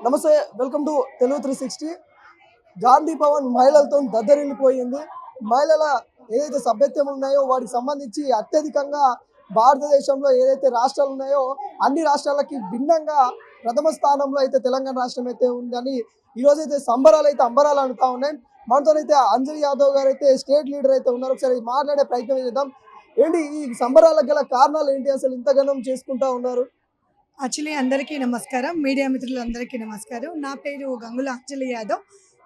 నమస్తే, welcome to Telugu 360. Gandhi Bhavan మహిళలతో దద్దరిల్లిపోయింది. మహిళల ఏదైతే సభ్యత్వం ఉన్నాయో వాటికి సంబంధించి అత్యధికంగా భారతదేశంలో ఏదైతే రాష్ట్రాలు ఉన్నాయో అన్ని రాష్ట్రాలకి భిన్నంగా ప్రథమ స్థానంలో అయితే తెలంగాణ రాష్ట్రం అయితే ఉందని ఈరోజైతే సంబరాలు అయితే అంబరాలు అనుతా ఉన్నాయి. మనతోనైతే అంజలి యాదవ్ గారు అయితే స్టేట్ లీడర్ అయితే ఉన్నారు. ఒకసారి మాట్లాడే ప్రయత్నం చేద్దాం. ఏంటి ఈ సంబరాలకు గల కారణాలు ఏంటి, అసలు ఇంతగానం చేసుకుంటా ఉన్నారు? యాక్చువల్లీ అందరికీ నమస్కారం, మీడియా మిత్రులందరికీ నమస్కారం. నా పేరు గంగుల అంజలి యాదవ్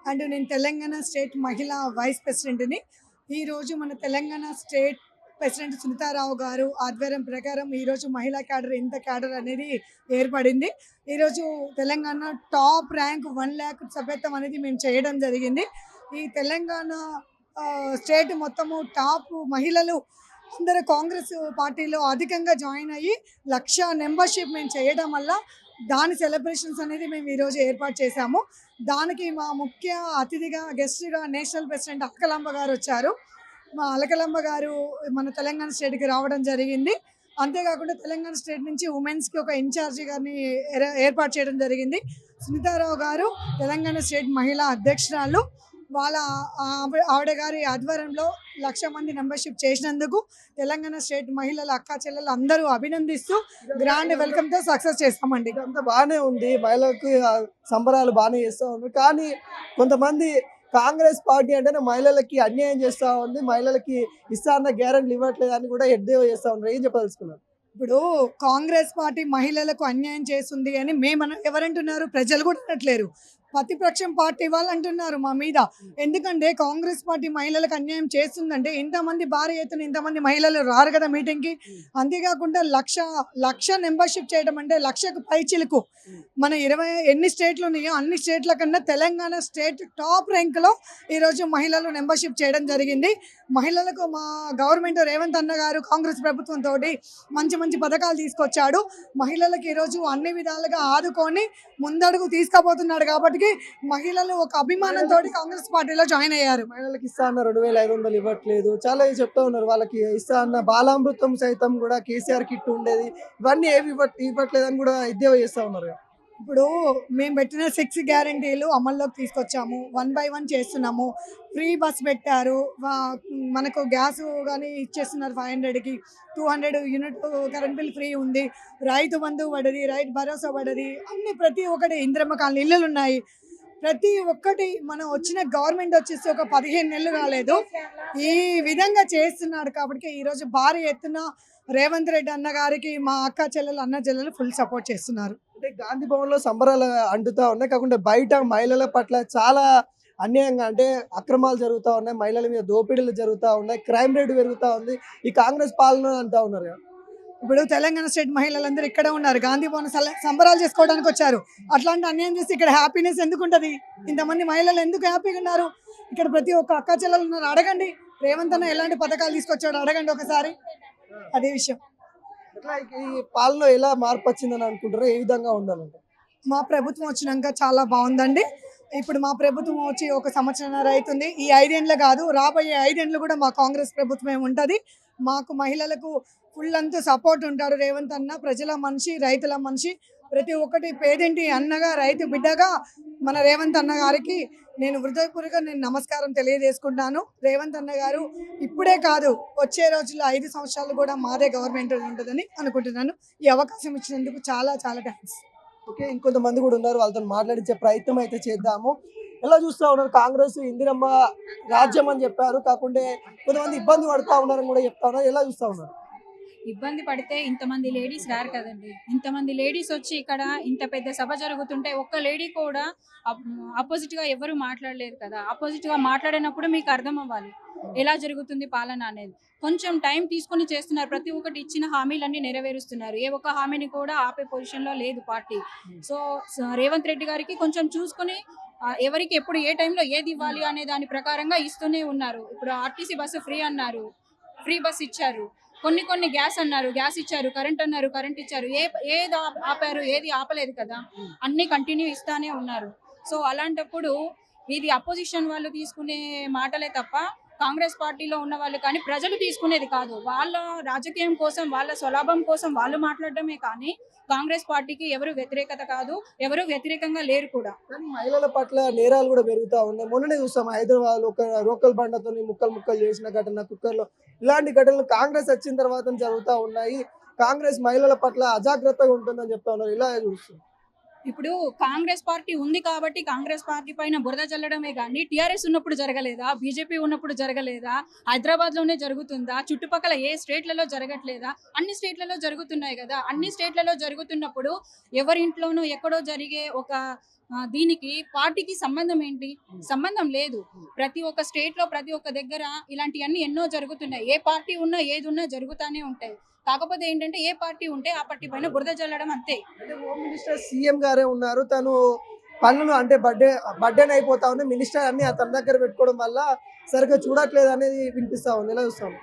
అండ్ నేను తెలంగాణ స్టేట్ మహిళా వైస్ ప్రెసిడెంట్ని. ఈరోజు మన తెలంగాణ స్టేట్ ప్రెసిడెంట్ సునీతారావు గారు ఆధ్వర్యం ప్రకారం ఈరోజు మహిళా క్యాడర్ ఇంత క్యాడర్ అనేది ఏర్పడింది. ఈరోజు తెలంగాణ టాప్ ర్యాంక్ 1 lakh సభ్యత్వం అనేది మేము చేయడం జరిగింది. ఈ తెలంగాణ స్టేట్ మొత్తము టాప్ మహిళలు అందరూ కాంగ్రెస్ పార్టీలో అధికంగా జాయిన్ అయ్యి 1,00,000 మెంబర్షిప్ మేము చేయడం వల్ల దాని సెలబ్రేషన్స్ అనేది మేము ఈరోజు ఏర్పాటు చేశాము. దానికి మా ముఖ్య అతిథిగా గెస్ట్గా నేషనల్ ప్రెసిడెంట్ అలకలంబ గారు వచ్చారు. మా అలకలంబ గారు మన తెలంగాణ స్టేట్కి రావడం జరిగింది. అంతేకాకుండా తెలంగాణ స్టేట్ నుంచి ఉమెన్స్కి ఒక ఇన్ఛార్జి గారిని ఏర్పాటు చేయడం జరిగింది. సునీతారావు గారు తెలంగాణ స్టేట్ మహిళా అధ్యక్షురాలు. ఆవిడ గారి ఆధ్వర్యంలో 1,00,000 మంది మెంబర్షిప్ చేసినందుకు తెలంగాణ స్టేట్ మహిళల అక్క చెల్లెలు అందరూ అభినందిస్తూ గ్రాండ్ వెల్కమ్తో సక్సెస్ చేస్తామండి. అంతా బాగానే ఉంది, మహిళలకు సంబరాలు బాగానే చేస్తూ ఉన్నారు. కానీ కొంతమంది కాంగ్రెస్ పార్టీ అంటేనే మహిళలకి అన్యాయం చేస్తూ ఉంది, మహిళలకి ఇస్తా అన్న గ్యారెంటీలు ఇవ్వట్లేదు అని కూడా ఎద్దేవా చేస్తూ ఉన్నారు. ఏం చెప్పదలుచుకున్నారు? ఇప్పుడు కాంగ్రెస్ పార్టీ మహిళలకు అన్యాయం చేస్తుంది అని ఎవరంటున్నారు? ప్రజలు కూడా అనట్లేరు, ప్రతిపక్షం పార్టీ వాళ్ళు అంటున్నారు మా మీద. ఎందుకంటే కాంగ్రెస్ పార్టీ మహిళలకు అన్యాయం చేస్తుందంటే ఇంతమంది భారీ ఎత్తున ఇంతమంది మహిళలు రారు కదా మీటింగ్కి. అంతేకాకుండా 1,00,000 మెంబర్షిప్ చేయడం అంటే 1,00,000కు పైచిలకు. మన ఎన్ని స్టేట్లు ఉన్నాయో అన్ని స్టేట్ల కన్నా తెలంగాణ స్టేట్ టాప్ ర్యాంక్లో ఈరోజు మహిళలు మెంబర్షిప్ చేయడం జరిగింది. మహిళలకు మా గవర్నమెంట్ రేవంత్ అన్న గారు కాంగ్రెస్ ప్రభుత్వంతో మంచి మంచి పథకాలు తీసుకొచ్చాడు. మహిళలకు ఈరోజు అన్ని విధాలుగా ఆదుకొని ముందడుగు తీసుకుపోతున్నాడు. కాబట్టి మహిళలు ఒక అభిమానంతో కాంగ్రెస్ పార్టీలో జాయిన్ అయ్యారు. మహిళలకు ఇస్తా అన్న 2,500 ఇవ్వట్లేదు, చాలా చెప్తా ఉన్నారు. వాళ్ళకి ఇస్తా అన్న బాలామృతం సైతం కూడా కేసీఆర్ కిట్ ఉండేది, ఇవన్నీ ఏవి ఇవ్వట్లేదు అని కూడా ఎద్దేవా చేస్తూ ఉన్నారు. ఇప్పుడు మేము పెట్టిన 6 గ్యారంటీలు అమల్లోకి తీసుకొచ్చాము. 1 by 1 చేస్తున్నాము. ఫ్రీ బస్ పెట్టారు, మనకు గ్యాస్ కానీ ఇచ్చేస్తున్నారు 500కి. 200 యూనిట్ కరెంట్ బిల్ ఫ్రీ ఉంది. రైతు బంధు పడది, రైతు భరోసా పడది, అన్ని ప్రతి ఒక్కటి ఇంద్రమ్మ కాలనీ ఇళ్ళు ఉన్నాయి. ప్రతి ఒక్కటి మనం వచ్చిన గవర్నమెంట్ వచ్చేసి ఒక 15 నెలలు కాలేదు, ఈ విధంగా చేస్తున్నాడు. కాబట్టి ఈరోజు భారీ ఎత్తున రేవంత్ రెడ్డి అన్న గారికి మా అక్క చెల్లెలు అన్న చెల్లెలు ఫుల్ సపోర్ట్ చేస్తున్నారు. అంటే గాంధీ భవన్ లో సంబరాలు అంటుతా ఉన్నాయి, కాకుండా బయట మహిళల పట్ల చాలా అన్యాయంగా అంటే అక్రమాలు జరుగుతూ ఉన్నాయి, మహిళల మీద దోపిడీలు జరుగుతూ ఉన్నాయి, క్రైమ్ రేట్ పెరుగుతూ ఉంది ఈ కాంగ్రెస్ పాలన అంటా ఉన్నారు. ఇప్పుడు తెలంగాణ స్టేట్ మహిళలందరూ ఇక్కడ ఉన్నారు, గాంధీ భవన్ సంబరాలు చేసుకోవడానికి వచ్చారు. అట్లాంటి అన్యాయం చేసి ఇక్కడ హ్యాపీనెస్ ఎందుకు ఉంటుంది? ఇంతమంది మహిళలు ఎందుకు హ్యాపీగా ఉన్నారు? ఇక్కడ ప్రతి ఒక్క అక్క చెల్లెలు ఉన్నారు, అడగండి. రేవంత్ అన్న ఎలాంటి పథకాలు తీసుకొచ్చాడో అడగండి ఒకసారి. అదే విషయం. ఈ పాలన ఎలా మార్పు వచ్చిందని అనుకుంటారు? ఏ విధంగా ఉండాలంటే మా ప్రభుత్వం వచ్చినాక చాలా బాగుందండి. ఇప్పుడు మా ప్రభుత్వం వచ్చి 1 సంవత్సరం అవుతుంది. ఈ 5 ఏళ్ళు కాదు, రాబోయే 5 ఏళ్ళు కూడా మా కాంగ్రెస్ ప్రభుత్వమే ఉంటుంది. మాకు మహిళలకు ఫుల్ అంతా సపోర్ట్ ఉంటాడు రేవంత్ అన్న. ప్రజల మనిషి, రైతుల మనిషి, ప్రతి ఒక్కటి పేదింటి అన్నగా, రైతు బిడ్డగా మన రేవంత్ అన్న గారికి నేను హృదయపూర్వకంగా నమస్కారం తెలియజేసుకుంటాను. రేవంత్ అన్న గారు ఇప్పుడే కాదు, వచ్చే రోజుల్లో 5 సంవత్సరాలు కూడా మాదే గవర్నమెంట్ ఉంటుందని అనుకుంటున్నాను. ఈ అవకాశం ఇచ్చినందుకు చాలా చాలా థ్యాంక్స్. ఓకే, ఇంకొంతమంది కూడా ఉన్నారు, వాళ్ళతో మాట్లాడించే ప్రయత్నం అయితే చేద్దాము. ఎలా చూస్తూ ఉన్నారు? కాంగ్రెస్ ఇందిరమ్మ రాజ్యం అని చెప్పారు, కాకుండా కొంతమంది ఇబ్బంది పడుతూ ఉన్నారని కూడా చెప్తా ఉన్నారు. ఎలా చూస్తూ ఉన్నారు? ఇబ్బంది పడితే ఇంతమంది లేడీస్ రారు కదండి. ఇంతమంది లేడీస్ వచ్చి ఇక్కడ ఇంత పెద్ద సభ జరుగుతుంటే ఒక్క లేడీ కూడా ఆపోజిట్గా ఎవరు మాట్లాడలేరు కదా. ఆపోజిట్గా మాట్లాడినప్పుడు మీకు అర్థం అవ్వాలి ఎలా జరుగుతుంది పాలన అనేది. కొంచెం టైం తీసుకొని చేస్తున్నారు, ప్రతి ఒక్కటి ఇచ్చిన హామీలన్నీ నెరవేరుస్తున్నారు. ఏ ఒక్క హామీని కూడా ఆపే పొజిషన్లో లేదు పార్టీ. సో రేవంత్ రెడ్డి గారికి కొంచెం చూసుకొని ఎవరికి ఎప్పుడు ఏ టైంలో ఏది ఇవ్వాలి అనే దాని ప్రకారంగా ఇస్తూనే ఉన్నారు. ఇప్పుడు ఆర్టీసీ బస్సు ఫ్రీ అన్నారు, ఫ్రీ బస్ ఇచ్చారు. కొన్ని గ్యాస్ అన్నారు, గ్యాస్ ఇచ్చారు. కరెంట్ అన్నారు, కరెంట్ ఇచ్చారు. ఏది ఆపారు? ఏది ఆపలేదు కదా, అన్ని కంటిన్యూ ఇస్తానే ఉన్నారు. సో అలాంటప్పుడు ఇది అపోజిషన్ వాళ్ళు తీసుకునే మాటలే తప్ప కాంగ్రెస్ పార్టీలో ఉన్న వాళ్ళు కానీ ప్రజలు తీసుకునేది కాదు. వాళ్ళ రాజకీయం కోసం, వాళ్ళ స్వలాభం కోసం వాళ్ళు మాట్లాడడమే కానీ కాంగ్రెస్ పార్టీకి ఎవరు వ్యతిరేకత కాదు, ఎవరు వ్యతిరేకంగా లేరు కూడా. కానీ మహిళల పట్ల నేరాలు కూడా పెరుగుతా ఉన్నాయి. మొన్ననే చూస్తాం హైదరాబాద్ ఒక రోకల్ బండతో ముక్కలు ముక్కలు చేసిన ఘటన, కుక్కర్లో ఇలాంటి ఘటనలు కాంగ్రెస్ వచ్చిన తర్వాత జరుగుతూ ఉన్నాయి. కాంగ్రెస్ మహిళల పట్ల అజాగ్రత్తగా ఉంటుందని చెప్తా ఉన్నారు. ఇలా చూస్తుంది. ఇప్పుడు కాంగ్రెస్ పార్టీ ఉంది కాబట్టి కాంగ్రెస్ పార్టీ పైన బురద చల్లడమే కానీ టీఆర్ఎస్ ఉన్నప్పుడు జరగలేదా, బీజేపీ ఉన్నప్పుడు జరగలేదా, హైదరాబాద్ లోనే జరుగుతుందా, చుట్టుపక్కల ఏ స్టేట్లలో జరగట్లేదా? అన్ని స్టేట్లలో జరుగుతున్నాయి కదా. అన్ని స్టేట్లలో జరుగుతున్నప్పుడు ఎవరింట్లోనూ ఎక్కడో జరిగే ఒక దీనికి పార్టీకి సంబంధం ఏంటి? సంబంధం లేదు. ప్రతి ఒక్క స్టేట్ లో ప్రతి ఒక్క దగ్గర ఇలాంటివన్నీ ఎన్నో జరుగుతున్నాయి. ఏ పార్టీ ఉన్నా ఏది ఉన్నా జరుగుతానే ఉంటాయి. కాకపోతే ఏంటంటే ఏ పార్టీ ఉంటే ఆ పార్టీ పైన బురద చల్లడం అంతే. అంటే హోమ్ మినిస్టర్ సీఎం గారే ఉన్నారు. తను పనులు అంటే బర్త్డేన్ అయిపోతా ఉంది. మినిస్టర్ అన్ని తన దగ్గర పెట్టుకోవడం వల్ల సరిగ్గా చూడట్లేదు అనేది వినిపిస్తా ఉంది. ఎలా చూస్తాం?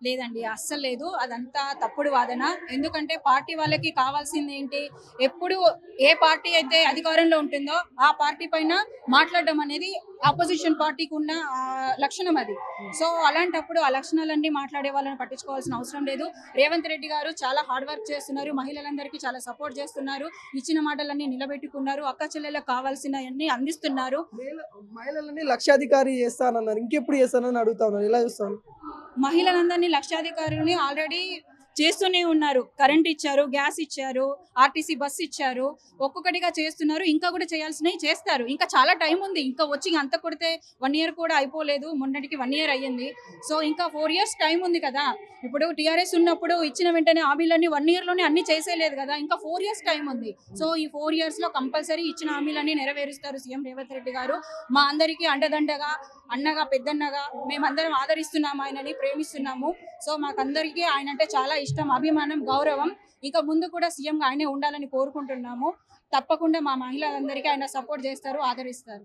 లేదండి, అస్సలు లేదు. అదంతా తప్పుడు వాదన. ఎందుకంటే పార్టీ వాళ్ళకి కావాల్సింది ఏంటి? ఎప్పుడు ఏ పార్టీ అయితే అధికారంలో ఉంటుందో ఆ పార్టీ పైన మాట్లాడడం అనేది ఆపోజిషన్ పార్టీకి ఉన్న లక్షణం అది. సో అలాంటప్పుడు ఆ లక్షణాలన్నీ మాట్లాడే వాళ్ళని పట్టించుకోవాల్సిన అవసరం లేదు. రేవంత్ రెడ్డి గారు చాలా హార్డ్ వర్క్ చేస్తున్నారు. మహిళలందరికీ చాలా సపోర్ట్ చేస్తున్నారు. ఇచ్చిన మాటలన్నీ నిలబెట్టుకున్నారు. అక్క చెల్లెలకు కావాల్సినవన్నీ అందిస్తున్నారు. మహిళలని లక్షాధికారి చేస్తానన్నారు. ఇంకెప్పుడు చేస్తానని అడుగుతా ఉన్నారు. ఎలా చూస్తాను? మహిళలందరినీ లక్షాధికారులని ఆల్రెడీ చేస్తూనే ఉన్నారు. కరెంట్ ఇచ్చారు, గ్యాస్ ఇచ్చారు, ఆర్టీసీ బస్ ఇచ్చారు. ఒక్కొక్కటిగా చేస్తున్నారు. ఇంకా కూడా చేయాల్సినవి చేస్తారు. ఇంకా చాలా టైం ఉంది. ఇంకా వచ్చి అంత కొడితే 1 year కూడా అయిపోలేదు. మొన్నటికి 1 year అయ్యింది. సో ఇంకా 4 years టైం ఉంది కదా. ఇప్పుడు టీఆర్ఎస్ ఉన్నప్పుడు ఇచ్చిన వెంటనే హామీలన్నీ 1 year లోనే అన్ని చేసేయలేదు కదా. ఇంకా 4 years టైం ఉంది. సో ఈ 4 years లో కంపల్సరీ ఇచ్చిన హామీలన్నీ నెరవేరుస్తారు సీఎం రేవంత్ రెడ్డి గారు. మా అందరికీ అండదండగా, అన్నగా, పెద్దన్నగా మేమందరం ఆదరిస్తున్నాము, ఆయనని ప్రేమిస్తున్నాము. సో మాకందరికీ ఆయన అంటే చాలా ఇష్టం, అభిమానం, గౌరవం. ఇంకా ముందు కూడా సీఎంగా ఆయనే ఉండాలని కోరుకుంటున్నాము. తప్పకుండా మా మహిళలందరికీ ఆయన సపోర్ట్ చేస్తారు, ఆదరిస్తారు.